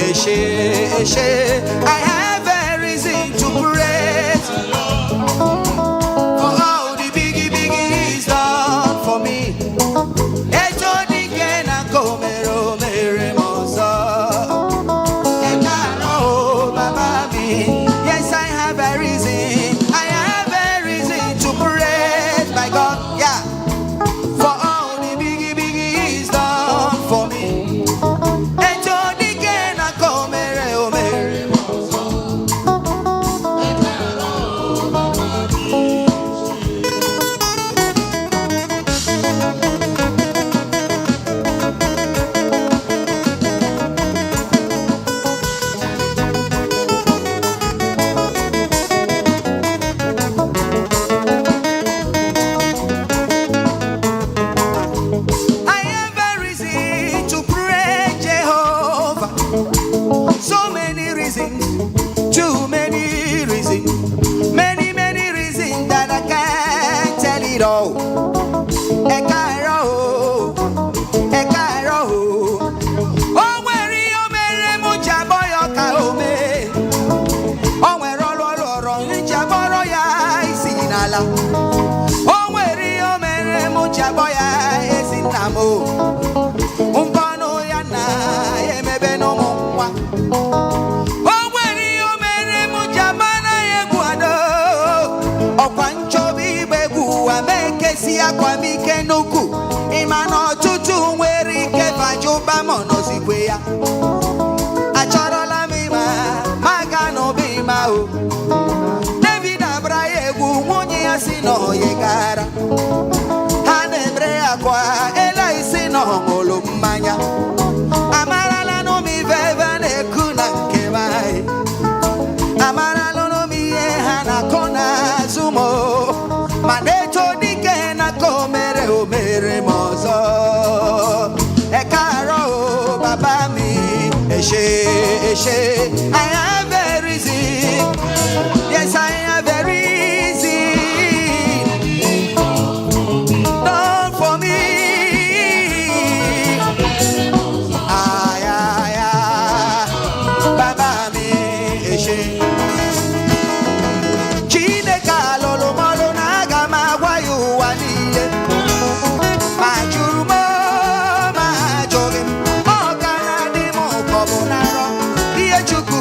I have a reason to praise for all the biggie he's done for me. Yes, I have a reason. I have a reason to praise my God. Yeah, for all the biggie he's done for me. So many reasons, too many reasons, many reasons that I can't tell it all. Oh, where you mere mucha boyoka ome. Oh, where all jaboro ya isinala. Oh, where you mere mucha boya isinamo. Umpano ya na yemebe no mo. Oh, when you mere mujamana yeguado, Okwanchobi bebu ameke si akwamike nuku, imano tutu weri kevajuba monozikwea. Achorola mima, magano bima o. David Abrayegu munyi asino yegara. Hanebre akwa ela isino ngolo mmanya. Amarala no mi vevane kuna kemai. Amarala no mi hana kona zumo. Maneto dike na komere o mere mozo. Ekaro baba mi eshe. I have a reason. Yes, I have a reason. Not for me. Chukwu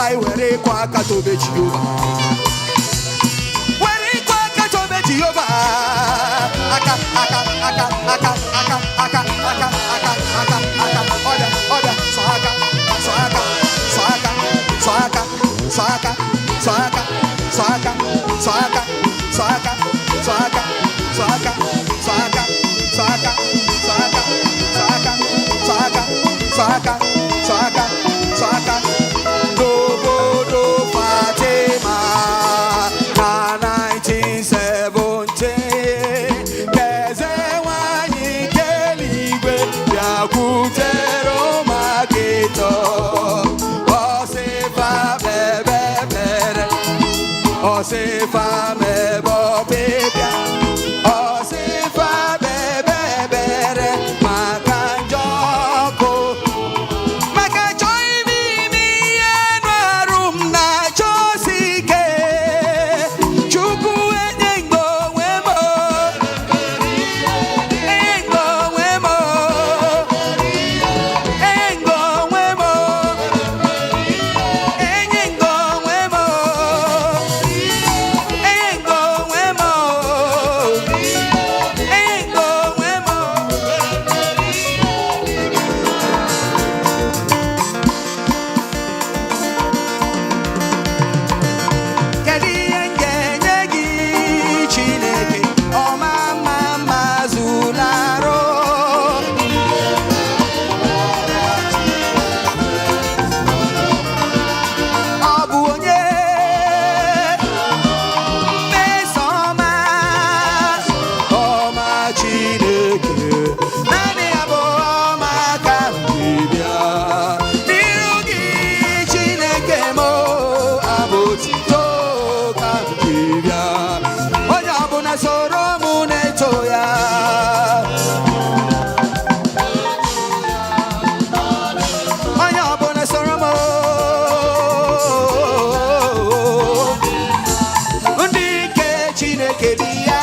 I were kwa katobe Jehovah. Were kwa katobe Jehovah. Aka. Order. Saka. Do Fatima. 1917. Kezewani keligwe ya kutero mageto. Osefa bebebere. Osefa mebo bebia. Osefa bebebere. Makanjoko. Makajoi mimi enwarum na chosike. Chuku enyengo wemo. Engo wemo. Engo wemo. Enyengo wemo. Engo wemo. Engo wemo. Kedi engenye Chineke ọmama mazularo. Ọ bụ onye mesoma ọma Chineke. Naanị ya bụ ọma ka m ji bịa. N'iru gị Chineke m abụ otuto ka m ji bịa. Onye ọbụla soro m na-eto ya. Onye ọbụla soro m. Ndị nke Chineke dị ya.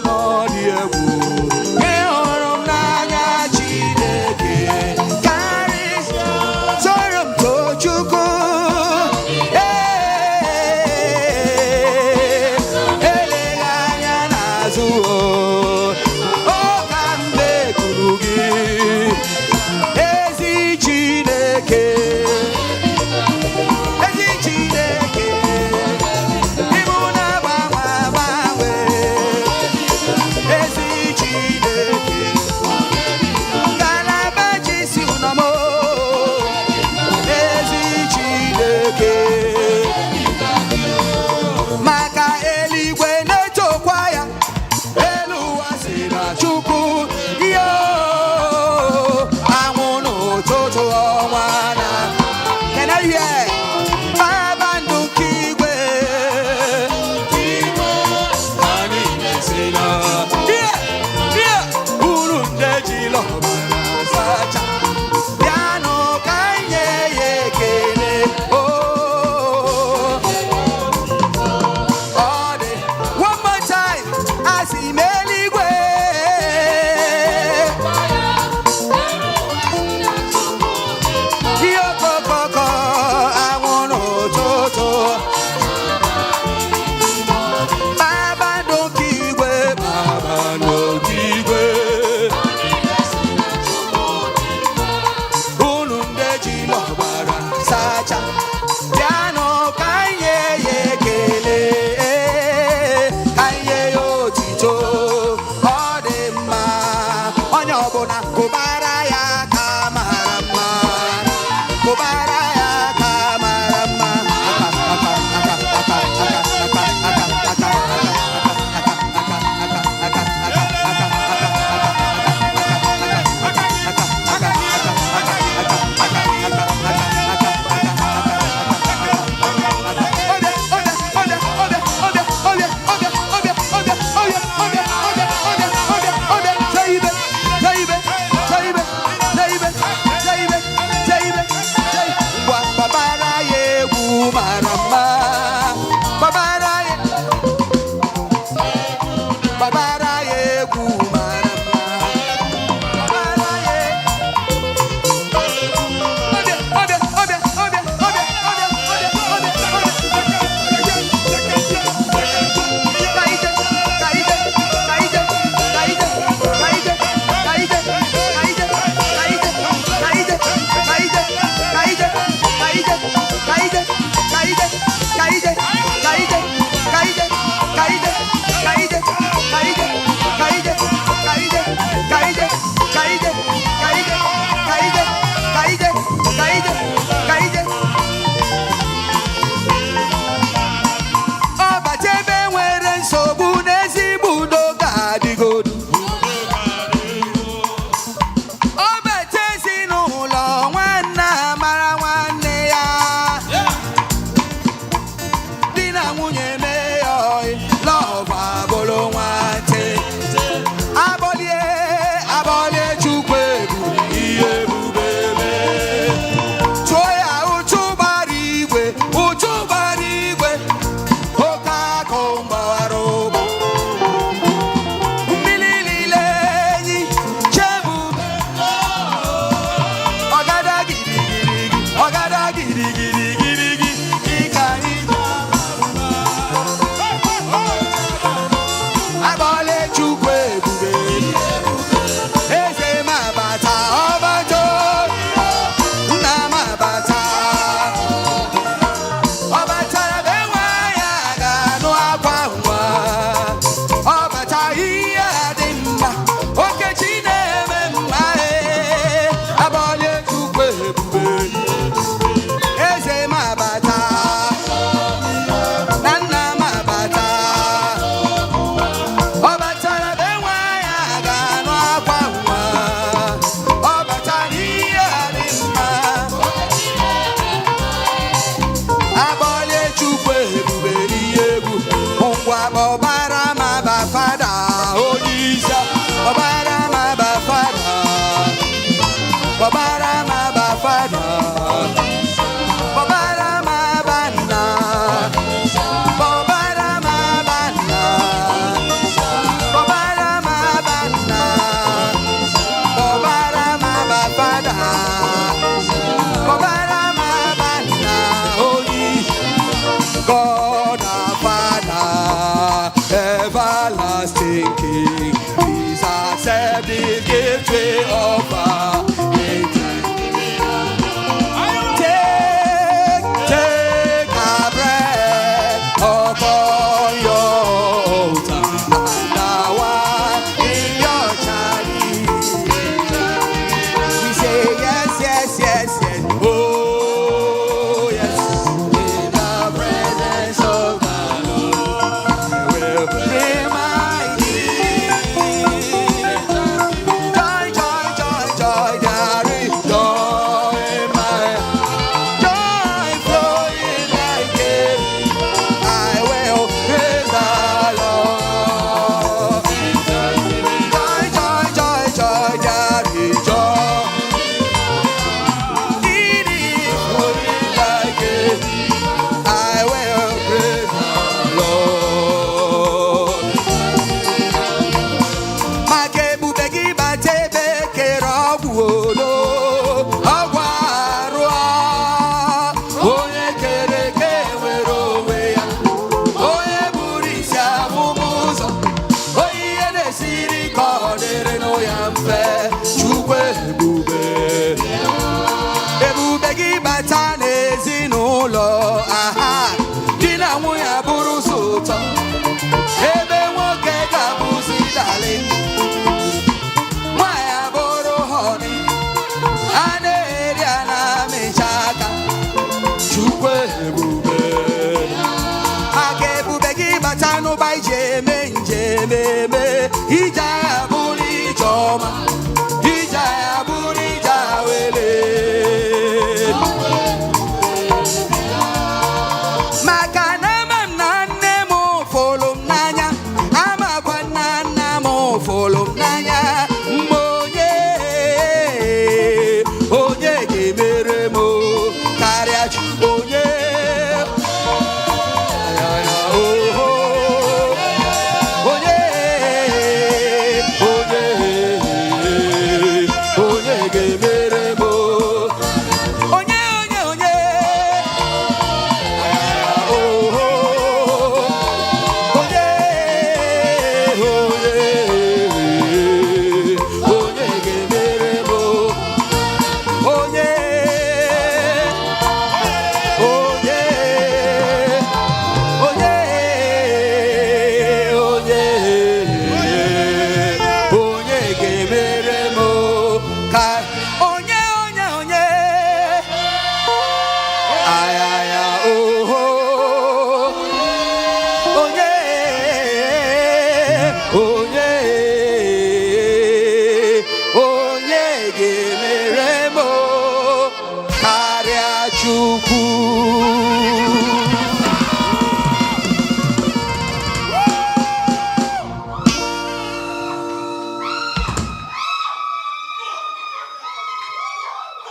N'ọdị egwu. Ịhụrụ m n'anya Chineke karịsịa. Soro m too Chukwu. Eleghị anya n'azụ. O ka m na-ekuru gị. Ezi Chineke. Ezi Chineke. Ịbụ na-agbanwe agbanwe. Ezi Chineke. Ngalaba ji si ụnọ m. Ezi Chineke. Maka eluigwe na-etokwa ya. Elu ụwa si na Chukwu. Yo, anwụ n'ụtụtụ ọnwa na. Can I hear? Kpakpando nke igwe. Anyị na-esi na. Yeah. Uru nde ji lọbara sacha. Bịanụ ka anyị nye ya ekele. Ọ dị. One more time. Asị m eluigwe. Iyo kokoko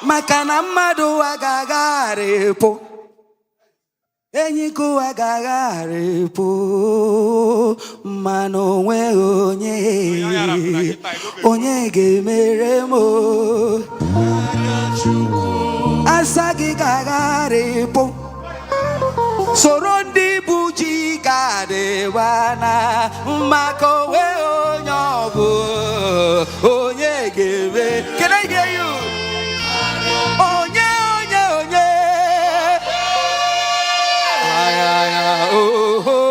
Makana mmadụ agagharịpụ enyiku agagharịpụ mana onweghị onye ga-emere m asagi gagaripo sorondi buji gadewana makowe onyobu onye gebe. Can I hear you? Onye oh, oh.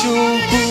Chukwu